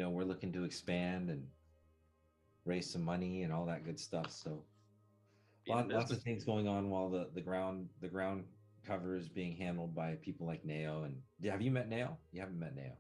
we're looking to expand and raise some money and all that good stuff. So Being in lots of business. things going on while the ground cover is being handled by people like Nao. And have you met Nao? You haven't met Nao.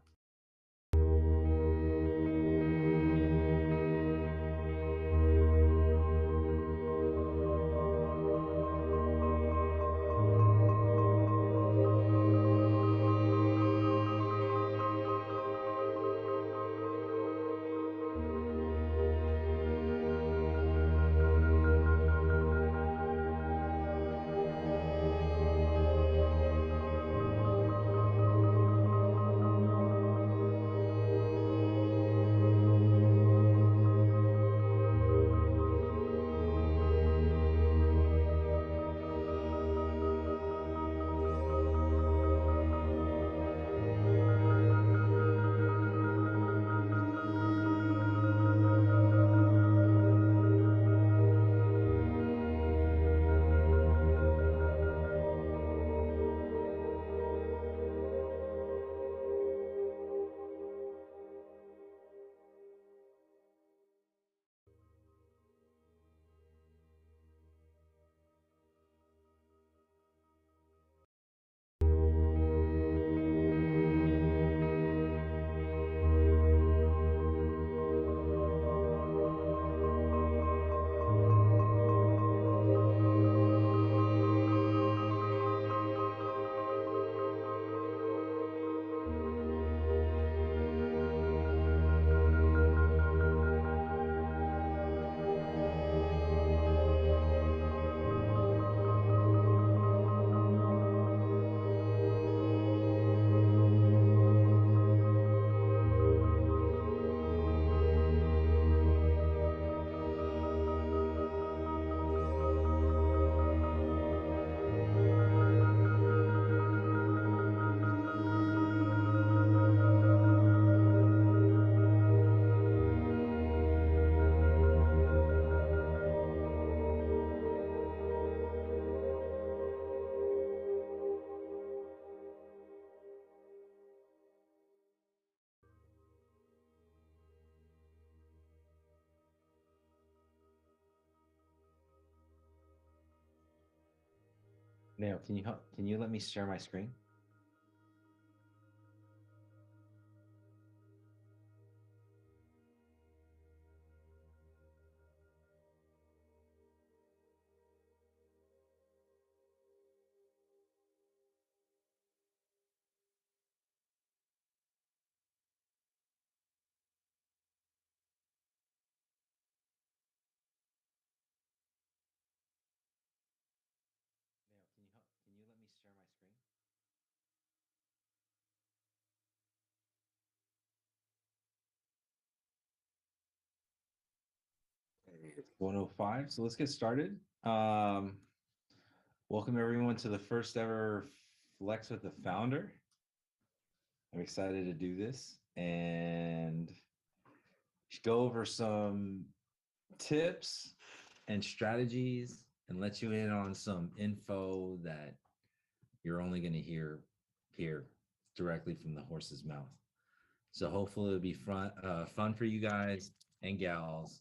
Nao, can you let me share my screen? Now, can you let me share my screen? 105. So let's get started. Welcome everyone to the first ever Flex with the Founder. I'm excited to do this and go over some tips and strategies and let you in on some info that you're only going to hear directly from the horse's mouth. So hopefully it'll be fun for you guys and gals.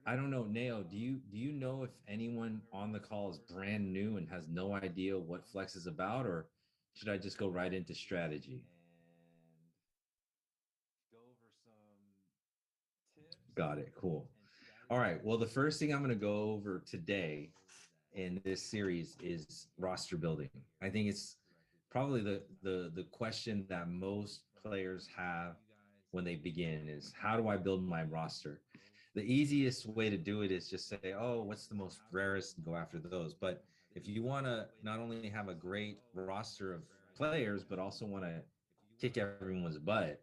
I don't know, Nao. Do you know if anyone on the call is brand new and has no idea what Flex is about, or should I just go right into strategy? Got it. Cool. All right. Well, the first thing I'm going to go over today in this series is roster building. I think it's probably the question that most players have when they begin is, how do I build my roster? The easiest way to do it is just say, oh, what's the most rarest, and go after those. But if you want to not only have a great roster of players but also want to kick everyone's butt,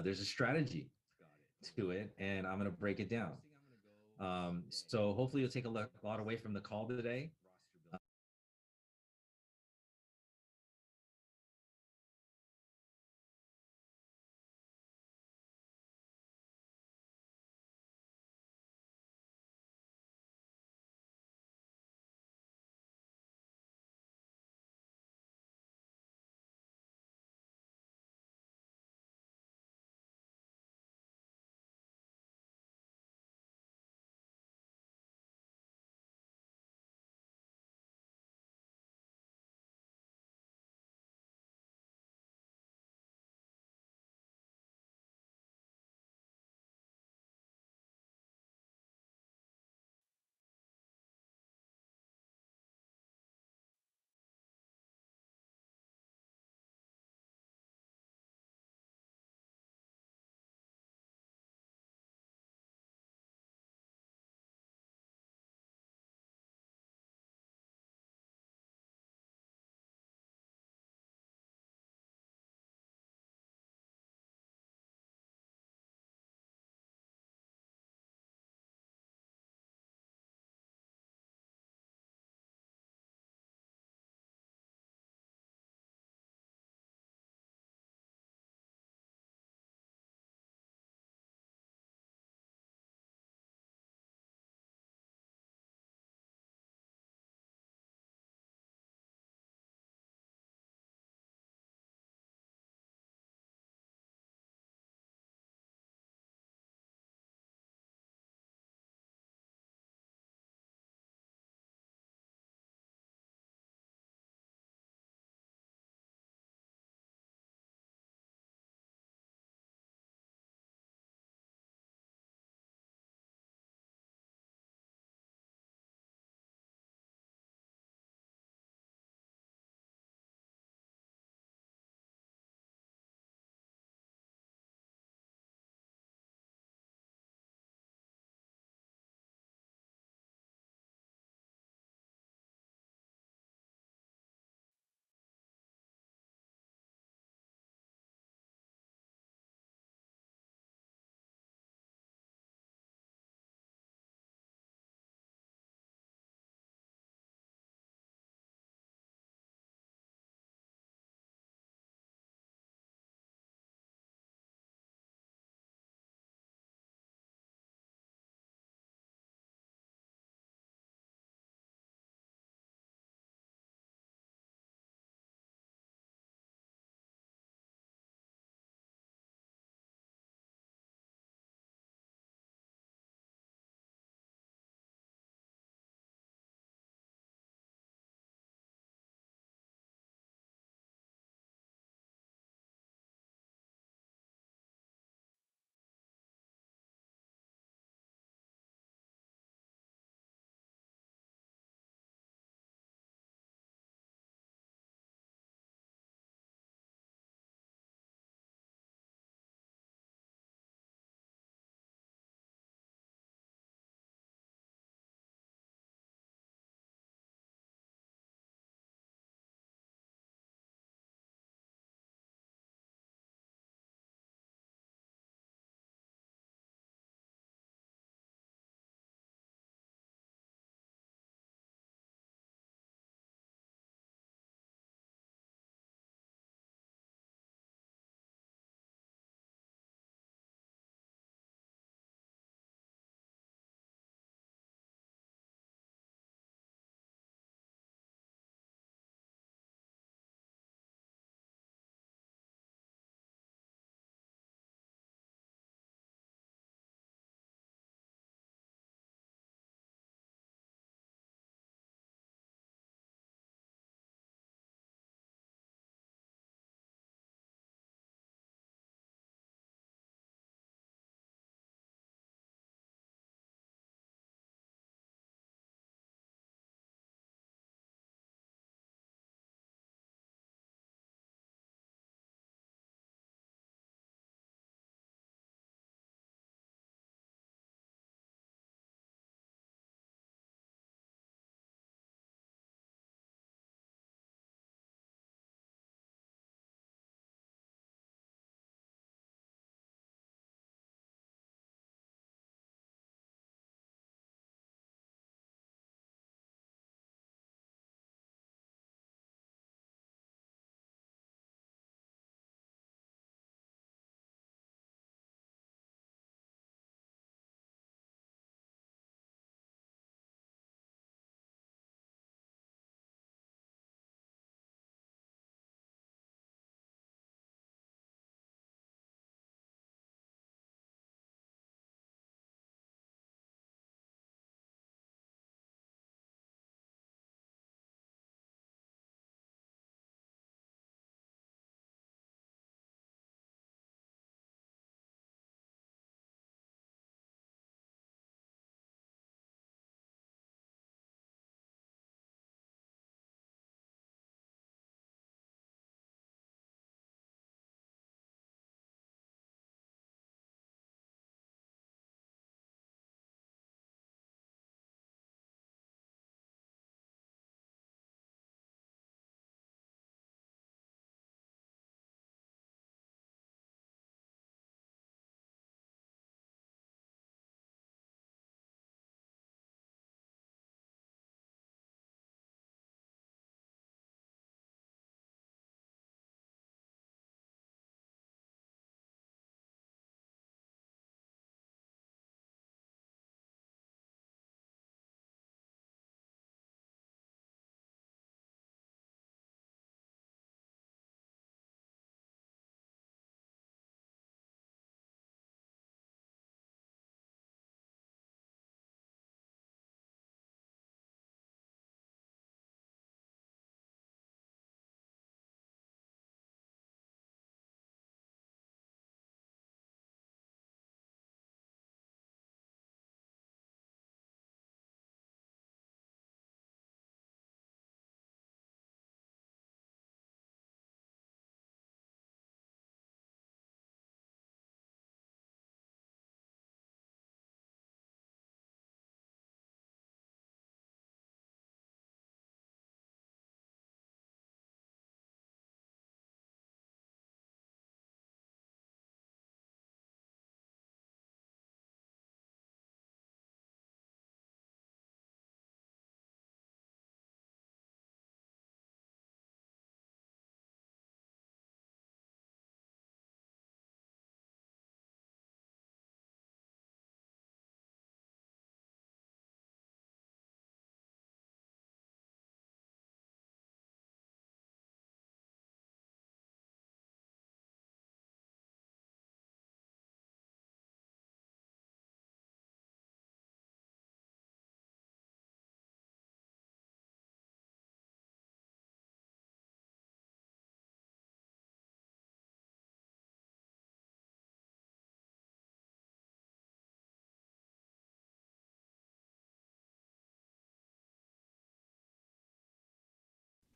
there's a strategy to it, and I'm going to break it down. So hopefully you'll take a lot away from the call today.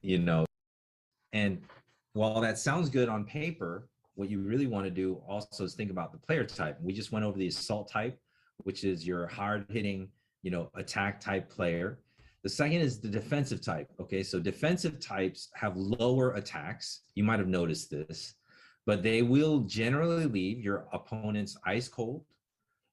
you know. And while that sounds good on paper, what you really want to do also is think about the player type. We just went over the assault type, which is your hard hitting, attack type player. The second is the defensive type. Okay, so defensive types have lower attacks. You might have noticed this, but they will generally leave your opponents ice cold.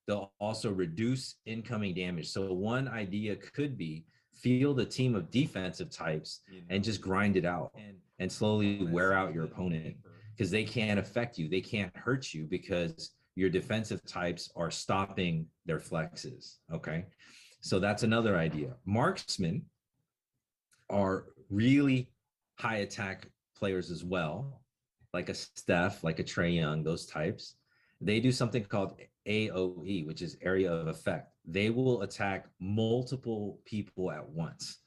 They'll also reduce incoming damage. So one idea could be field a team of defensive types and just grind it out and slowly wear out your opponent, because they can't affect you. They can't hurt you because your defensive types are stopping their flexes. Okay. So that's another idea. Marksmen are really high attack players as well, like a Steph, like a Trae Young, those types. They do something called AOE, which is area of effect. They will attack multiple people at once.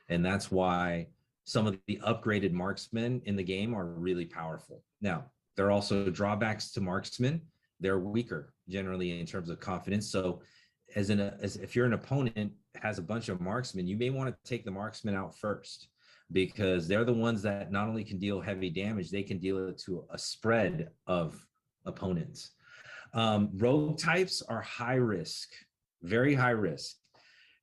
And that's why some of the upgraded marksmen in the game are really powerful. Now, there are also drawbacks to marksmen. They're weaker generally in terms of confidence. So as if you're an opponent has a bunch of marksmen, you may want to take the marksmen out first, because they're the ones that not only can deal heavy damage, they can deal it to a spread of opponents. Rogue types are high risk, very high risk.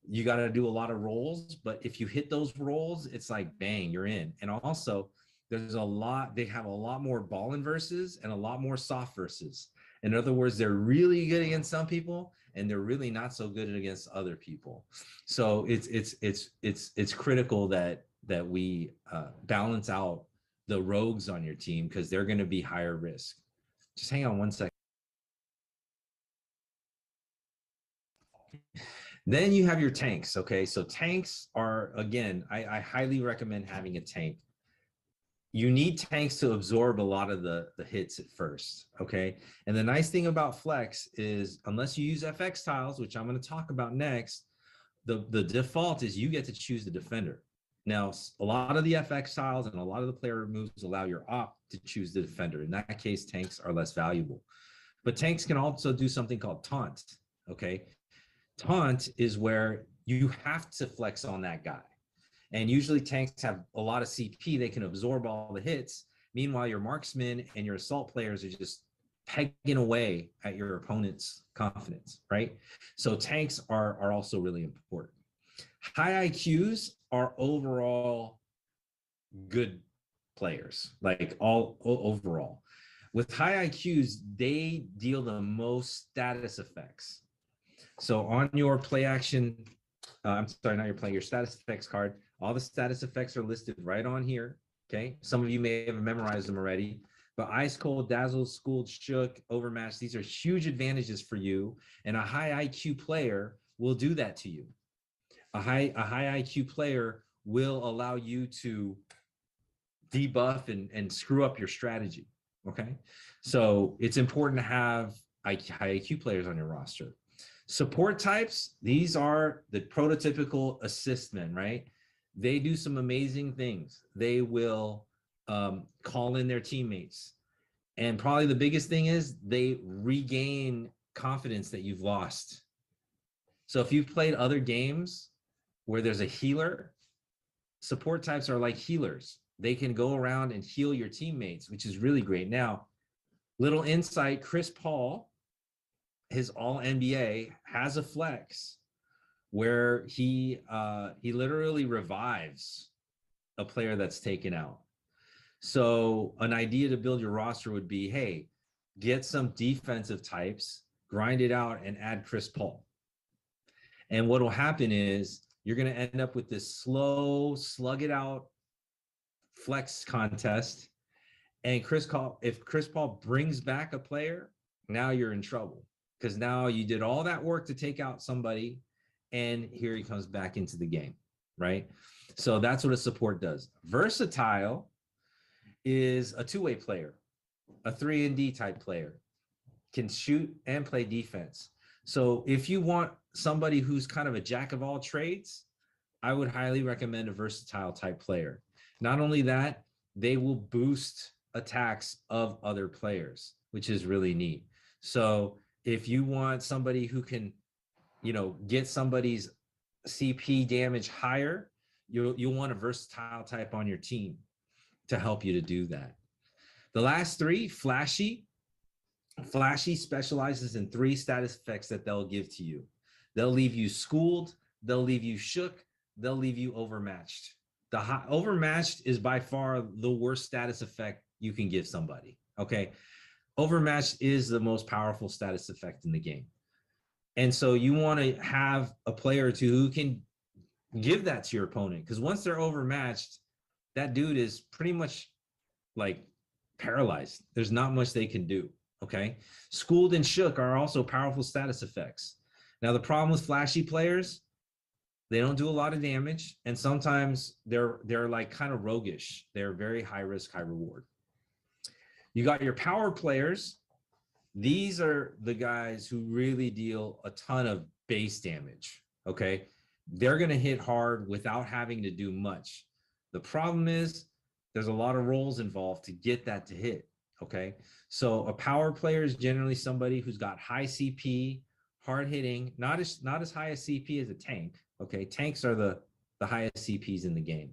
You got to do a lot of rolls, but if you hit those rolls, it's like bang, you're in. And also, they have a lot more ball inverses and a lot more soft verses. In other words, they're really good against some people and they're really not so good against other people. So it's critical that we balance out the rogues on your team, because they're going to be higher risk. Just hang on one second. Then you have your tanks. Okay, so tanks are, again, I highly recommend having a tank. You need tanks to absorb a lot of the hits at first. Okay, and the nice thing about flex is, unless you use FX tiles, which I'm going to talk about next, the default is you get to choose the defender. Now, a lot of the FX tiles and a lot of the player moves allow your op to choose the defender. In that case, tanks are less valuable. But tanks can also do something called taunt. Okay, taunt is where you have to flex on that guy. And usually tanks have a lot of CP. They can absorb all the hits. Meanwhile, your marksmen and your assault players are just pegging away at your opponent's confidence, right? So tanks are also really important. High IQs are overall good players, like all overall. With high IQs, they deal the most status effects. So on your play action, I'm sorry, not your play, your status effects card, all the status effects are listed right on here. Okay. Some of you may have memorized them already, but ice cold, dazzled, schooled, shook, overmatched, these are huge advantages for you. And a high IQ player will do that to you. A high IQ player will allow you to debuff and screw up your strategy. Okay. So it's important to have high IQ players on your roster. Support types, these are the prototypical assist men, right? They do some amazing things. They will call in their teammates. And probably the biggest thing is they regain confidence that you've lost. So if you've played other games where there's a healer, support types are like healers. They can go around and heal your teammates, which is really great. Now, little insight, Chris Paul, his all NBA, has a flex where he literally revives a player that's taken out. So an idea to build your roster would be, hey, get some defensive types, grind it out, and add Chris Paul. And what will happen is you're going to end up with this slow, slug it out flex contest. And if Chris Paul brings back a player, now you're in trouble, because now you did all that work to take out somebody, and here he comes back into the game, right? So that's what a support does. Versatile is a two-way player, a 3-and-D type player, can shoot and play defense. So if you want somebody who's kind of a jack of all trades, I would highly recommend a versatile type player. Not only that, they will boost attacks of other players, which is really neat. So if you want somebody who can, get somebody's CP damage higher, you'll want a versatile type on your team to help you to do that. The last three, Flashy. Flashy specializes in 3 status effects that they'll give to you. They'll leave you schooled, they'll leave you shook, they'll leave you overmatched. The overmatched is by far the worst status effect you can give somebody. Okay. Overmatched is the most powerful status effect in the game. And so you want to have a player or two who can give that to your opponent, because once they're overmatched, that dude is pretty much like paralyzed. There's not much they can do. Okay. Schooled and shook are also powerful status effects. Now, the problem with flashy players, they don't do a lot of damage, and sometimes they're like kind of roguish. They're very high risk, high reward. You got your power players. These are the guys who really deal a ton of base damage. Okay. They're going to hit hard without having to do much. The problem is there's a lot of rolls involved to get that to hit. Okay. So a power player is generally somebody who's got high CP, hard hitting, not as high a CP as a tank. Okay. Tanks are the highest CPs in the game.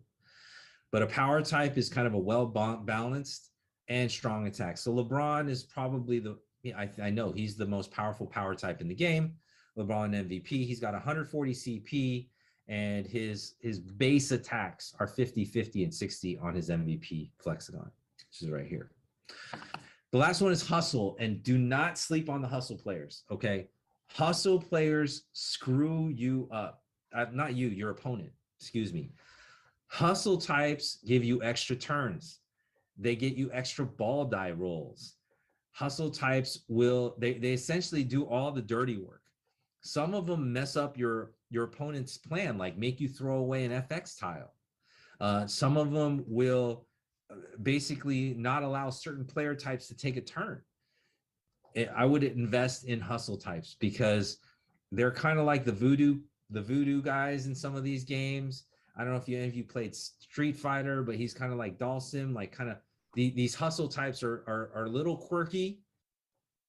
But a power type is kind of a well balanced and strong attack. So LeBron is probably I know he's the most powerful power type in the game. LeBron MVP, he's got 140 CP, and his base attacks are 50, 50, and 60 on his MVP Flexagon, which is right here. The last one is hustle, and do not sleep on the hustle players, okay? Hustle players screw you up. Not you, your opponent, excuse me. Hustle types give you extra turns. They get you extra ball die rolls. Hustle types they essentially do all the dirty work. Some of them mess up your opponent's plan, like make you throw away an FX tile. Some of them will basically not allow certain player types to take a turn. I would invest in hustle types because they're kind of like the voodoo guys in some of these games. I don't know if any of you played Street Fighter, but he's kind of like Dalsim, like kind of these hustle types are a little quirky.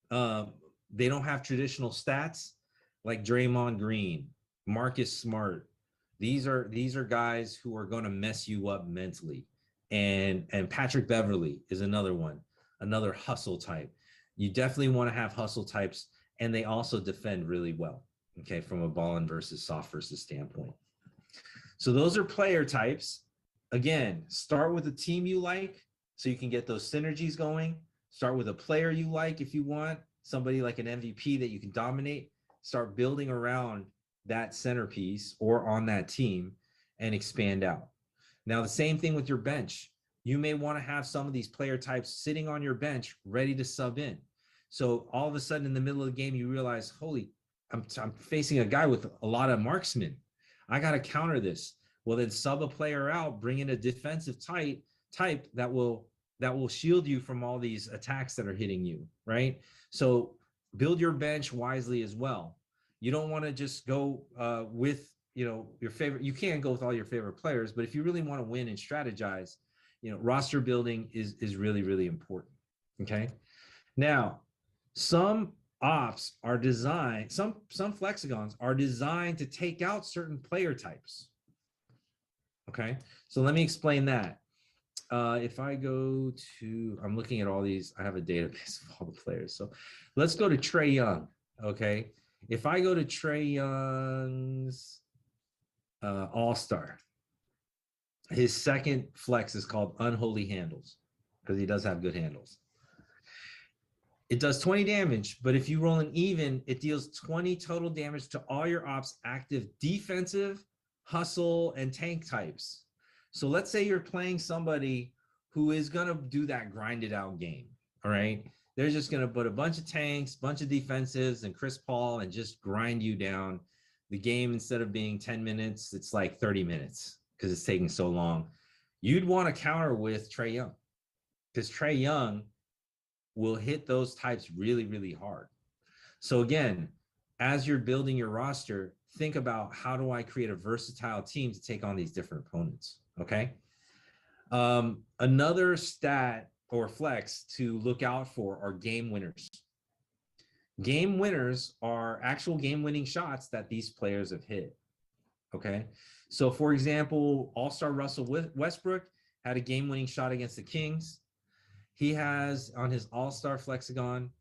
They don't have traditional stats like Draymond Green, Marcus Smart. These are guys who are going to mess you up mentally. And Patrick Beverly is another one, another hustle type. You definitely want to have hustle types, and they also defend really well, okay, from a ballin versus soft versus standpoint. So those are player types. Again, start with a team you like so you can get those synergies going. Start with a player you like if you want, somebody like an MVP that you can dominate. Start building around that centerpiece or on that team and expand out. Now, the same thing with your bench. You may want to have some of these player types sitting on your bench ready to sub in. So all of a sudden in the middle of the game, you realize, holy, I'm facing a guy with a lot of marksmen. I got to counter this. Well, then sub a player out, bring in a defensive type that will shield you from all these attacks that are hitting you, right? So build your bench wisely as well. You don't want to just go with, your favorite. You can't go with all your favorite players, but if you really want to win and strategize, roster building is really, really important. Okay. Now, some ops are designed, some flexagons are designed to take out certain player types. Okay. So let me explain that. If I go to, I'm looking at all these, I have a database of all the players. So let's go to Trae Young. Okay. If I go to Trae Young's All-Star, his second flex is called Unholy Handles because he does have good handles. It does 20 damage, but if you roll an even, it deals 20 total damage to all your ops active defensive, hustle, and tank types. So let's say you're playing somebody who is going to do that grinded out game. All right. They're just going to put a bunch of tanks, bunch of defensives, and Chris Paul and just grind you down. The game, instead of being 10 minutes, it's like 30 minutes because it's taking so long. You'd want to counter with Trae Young because Trae Young will hit those types really, really hard. So again, as you're building your roster, think about how do I create a versatile team to take on these different opponents, okay? Another stat or flex to look out for are game winners. Game winners are actual game-winning shots that these players have hit. Okay. So for example, All-Star Russell Westbrook had a game-winning shot against the Kings. He has on his All-Star Flexagon,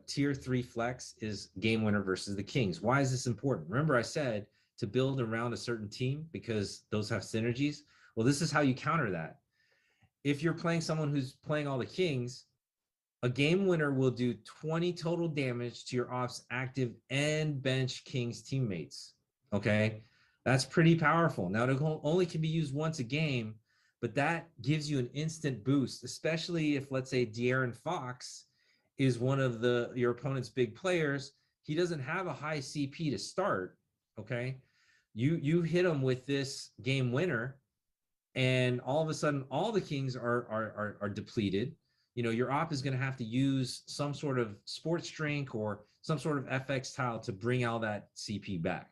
tier 3 flex is game winner versus the Kings. Why is this important? Remember I said to build around a certain team because those have synergies. Well, this is how you counter that. If you're playing someone who's playing all the Kings, a game winner will do 20 total damage to your off's active and bench Kings teammates. Okay. That's pretty powerful. Now, it only can be used once a game, but that gives you an instant boost, especially if, let's say, De'Aaron Fox is one of your opponent's big players. He doesn't have a high CP to start. Okay. You hit him with this game winner, and all of a sudden, all the Kings are depleted. You know, your op is going to have to use some sort of sports drink or some sort of FX tile to bring all that CP back.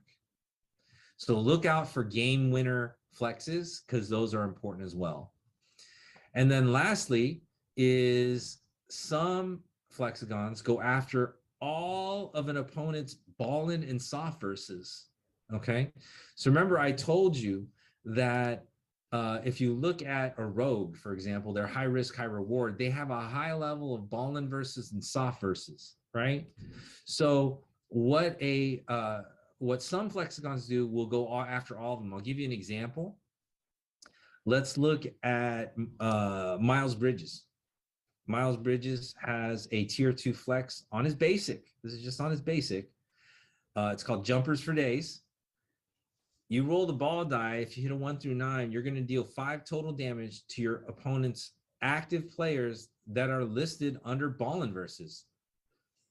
So look out for game winner flexes because those are important as well. And then lastly is some flexagons go after all of an opponent's ball-in and soft versus. Okay. So remember, I told you that if you look at a rogue, for example, they're high risk, high reward. They have a high level of ball-in versus and soft versus, right? So what some flexagons do will go after all of them. I'll give you an example. Let's look at Miles Bridges. Miles Bridges has a tier 2 flex on his basic. This is just on his basic. It's called Jumpers for Days. You roll the ball die. If you hit a 1 through 9, you're going to deal 5 total damage to your opponent's active players that are listed under ball-in versus.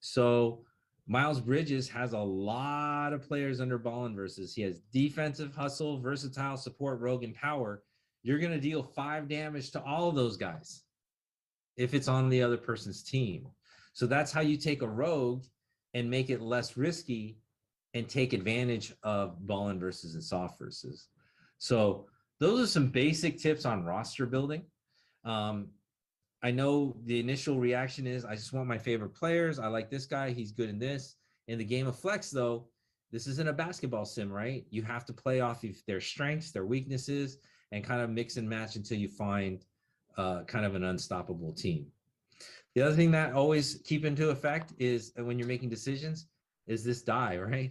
So Miles Bridges has a lot of players under ball-in versus. He has defensive, hustle, versatile, support, rogue, and power. You're going to deal 5 damage to all of those guys if it's on the other person's team. So that's how you take a rogue and make it less risky and take advantage of ball-in versus and soft versus. So those are some basic tips on roster building. I know the initial reaction is, I just want my favorite players. I like this guy. He's good in this. In the game of flex, though, this isn't a basketball sim, right? You have to play off of their strengths, their weaknesses, and kind of mix and match until you find kind of an unstoppable team. The other thing that always keep into effect is when you're making decisions is this die, right?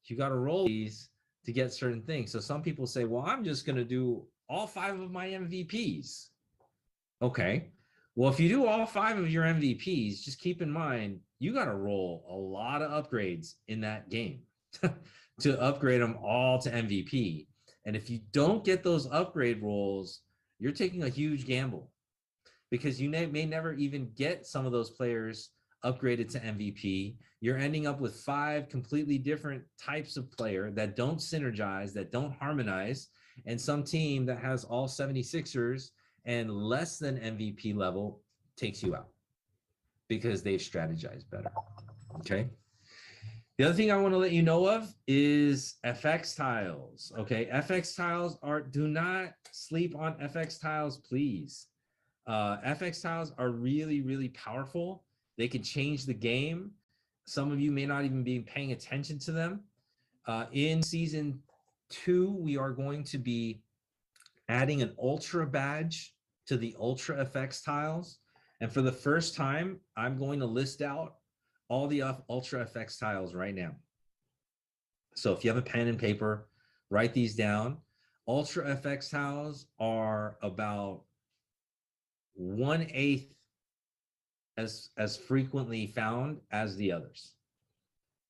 You got to roll these to get certain things. So some people say, well, I'm just going to do all 5 of my MVPs. Okay. Well, if you do all 5 of your MVPs, just keep in mind, you got to roll a lot of upgrades in that game to upgrade them all to MVP. And if you don't get those upgrade rolls, you're taking a huge gamble because you may never even get some of those players upgraded to MVP. You're ending up with 5 completely different types of player that don't synergize, that don't harmonize, and some team that has all 76ers and less than MVP level takes you out because they've strategized better. Okay. The other thing I want to let you know of is FX tiles. Okay. FX tiles do not sleep on FX tiles, please. FX tiles are really, really powerful. They can change the game. Some of you may not even be paying attention to them. In season 2, we are going to be adding an ultra badge to the ultra FX tiles. And for the first time, I'm going to list out all the ultra FX tiles right now. So if you have a pen and paper, write these down. Ultra FX tiles are about 1/8 as frequently found as the others.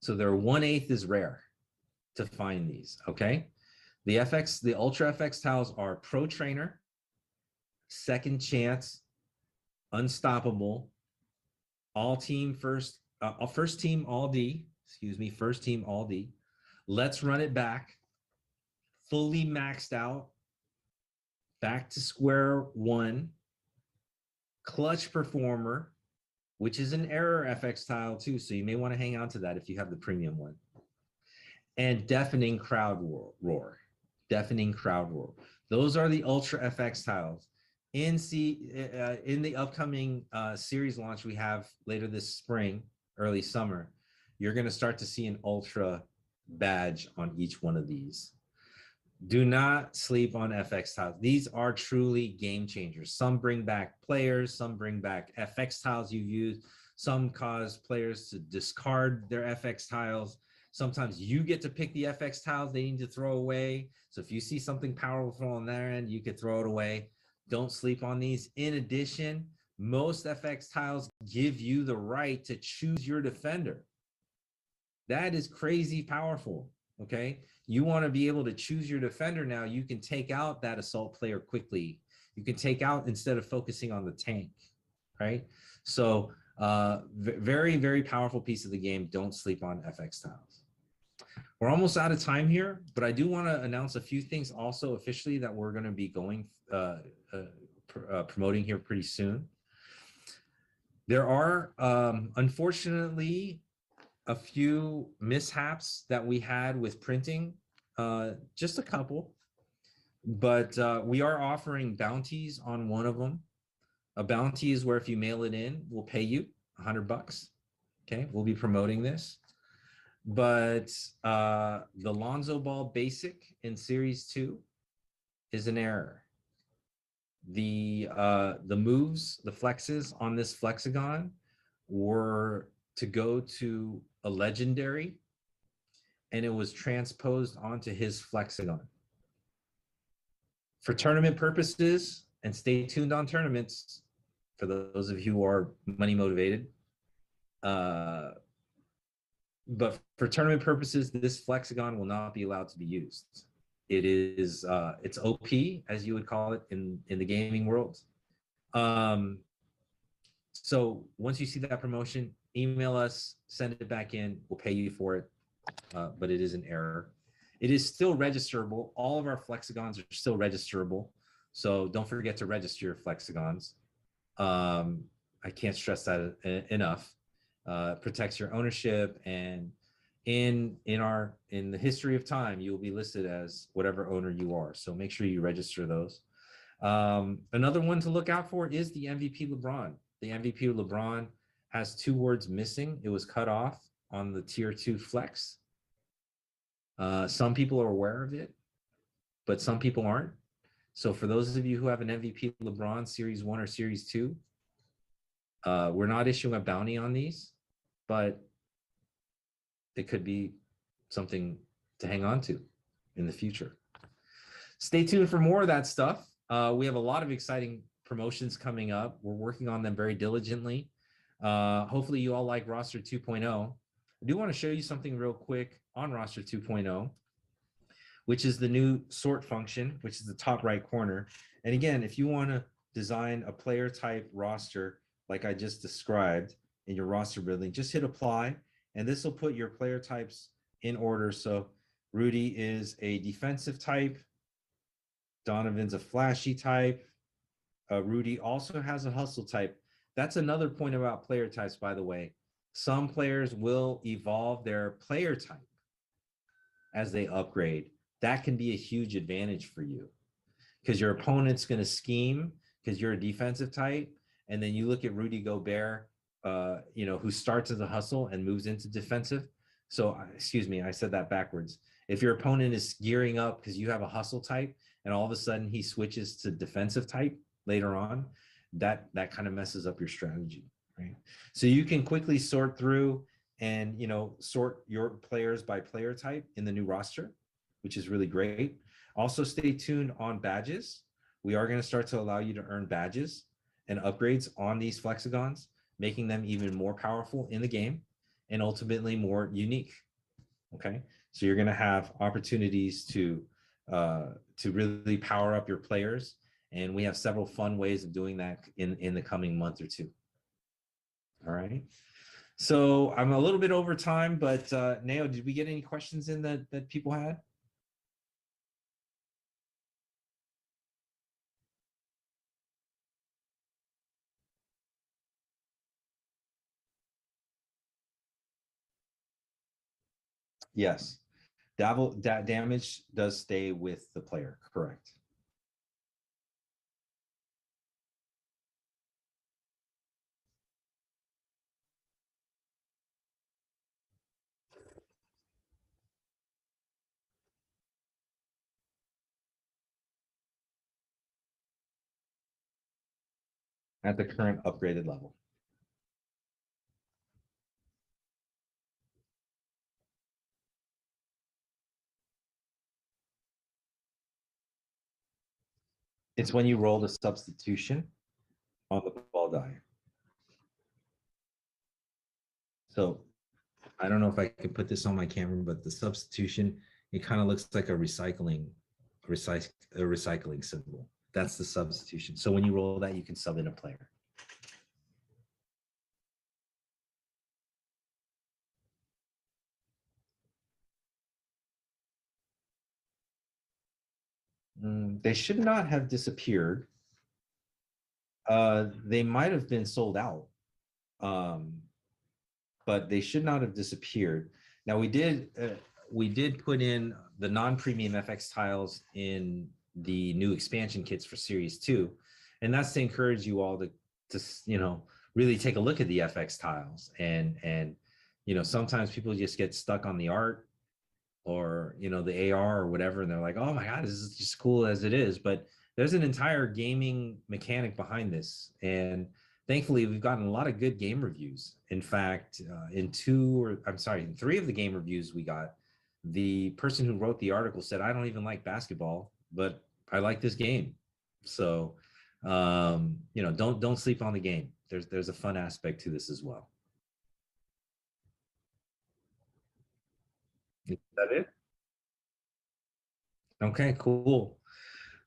So they're 1/8 is rare to find these. Okay. The ultra FX tiles are Pro Trainer, Second Chance, Unstoppable, All Team First Team All D, First Team All D, Let's Run It Back, Fully Maxed Out, Back to Square One, Clutch Performer, which is an error FX tile too, so you may want to hang on to that if you have the premium one, and Deafening Crowd Roar. Deafening Crowd Roar. Those are the ultra FX tiles. In the upcoming series launch we have later this spring, early summer, you're going to start to see an ultra badge on each one of these. Do not sleep on FX tiles. These are truly game changers. Some bring back players, some bring back FX tiles you've used, some cause players to discard their FX tiles. Sometimes you get to pick the FX tiles they need to throw away. So if you see something powerful on their end, you could throw it away. Don't sleep on these. In addition, most FX tiles give you the right to choose your defender. That is crazy powerful. Okay. You want to be able to choose your defender now. You can take out that assault player quickly. You can take out instead of focusing on the tank. Right. So, very, very powerful piece of the game. Don't sleep on FX tiles. We're almost out of time here, but I do want to announce a few things also officially that we're going to be going promoting here pretty soon. There are, unfortunately, a few mishaps that we had with printing, just a couple, but we are offering bounties on one of them. A bounty is where if you mail it in, we'll pay you $100. Okay, we'll be promoting this. But the Lonzo Ball Basic in Series 2 is an error. The moves, the flexes on this Flexagon were to go to a legendary, and it was transposed onto his Flexagon. For tournament purposes, and stay tuned on tournaments, for those of you who are money motivated, but for tournament purposes, this Flexagon will not be allowed to be used. It is, it's OP, as you would call it in the gaming world. So once you see that promotion, email us, send it back in, we'll pay you for it, but it is an error. It is still registerable. All of our Flexagons are still registerable, so don't forget to register your Flexagons. I can't stress that enough. Protects your ownership, and in the history of time, you will be listed as whatever owner you are. So make sure you register those. Another one to look out for is the MVP LeBron. The MVP LeBron has 2 words missing. It was cut off on the tier 2 flex. Some people are aware of it, but some people aren't. So for those of you who have an MVP LeBron Series 1 or Series 2, we're not issuing a bounty on these, but it could be something to hang on to in the future. Stay tuned for more of that stuff. We have a lot of exciting promotions coming up. We're working on them very diligently. Hopefully you all like Roster 2.0. I do want to show you something real quick on Roster 2.0, which is the new sort function, which is the top right corner. And again, if you want to design a player type roster like I just described in your roster building, just hit apply, and this will put your player types in order. So Rudy is a defensive type. Donovan's a flashy type. Rudy also has a hustle type. That's another point about player types, by the way. Some players will evolve their player type as they upgrade. That can be a huge advantage for you because your opponent's going to scheme because you're a defensive type. And then you look at Rudy Gobert, who starts as a hustle and moves into defensive. So, excuse me, I said that backwards. If your opponent is gearing up because you have a hustle type and all of a sudden he switches to defensive type later on, that kind of messes up your strategy, right? So you can quickly sort through and, sort your players by player type in the new roster, which is really great. Also stay tuned on badges. We are going to start to allow you to earn badges and upgrades on these Flexagons, making them even more powerful in the game and ultimately more unique. Okay, so you're going to have opportunities to really power up your players, and we have several fun ways of doing that in the coming month or two. All right, so I'm a little bit over time, but Nao, did we get any questions in that people had? Yes, that damage does stay with the player, correct? at the current upgraded level. It's when you roll the substitution on the ball die. So I don't know if I can put this on my camera, but the substitution, it kind of looks like a recycling symbol. That's the substitution. So when you roll that, you can sub in a player. They should not have disappeared. They might have been sold out, but they should not have disappeared. Now we did put in the non-premium FX tiles in the new expansion kits for Series 2, and that's to encourage you all to really take a look at the FX tiles. And sometimes people just get stuck on the art or the AR or whatever, and they're like, oh my god, this is just cool as it is, but there's an entire gaming mechanic behind this. And thankfully we've gotten a lot of good game reviews. In fact, in three of the game reviews we got, the person who wrote the article said, I don't even like basketball, but I like this game. So don't sleep on the game. There's a fun aspect to this as well. Is that it? Okay, cool.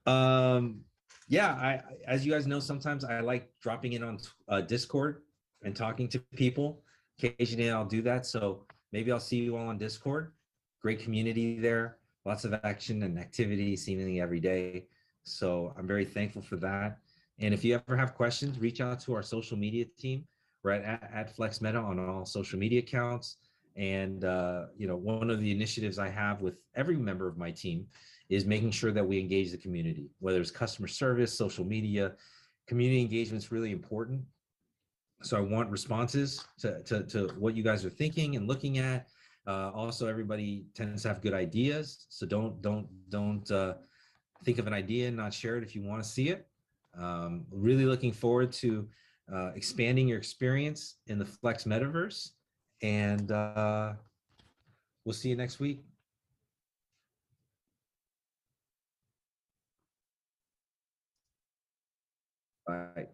Um, yeah, as you guys know, sometimes I like dropping in on Discord and talking to people. Occasionally I'll do that. So maybe I'll see you all on Discord. Great community there, lots of action and activity seemingly every day. So I'm very thankful for that. And if you ever have questions, reach out to our social media team. We're at Flex Meta on all social media accounts. And one of the initiatives I have with every member of my team is making sure that we engage the community, whether it's customer service, social media. Community engagement is really important. So I want responses to what you guys are thinking and looking at. Also, everybody tends to have good ideas, so don't think of an idea and not share it if you want to see it. Really looking forward to expanding your experience in the Flex Metaverse, and we'll see you next week. Bye.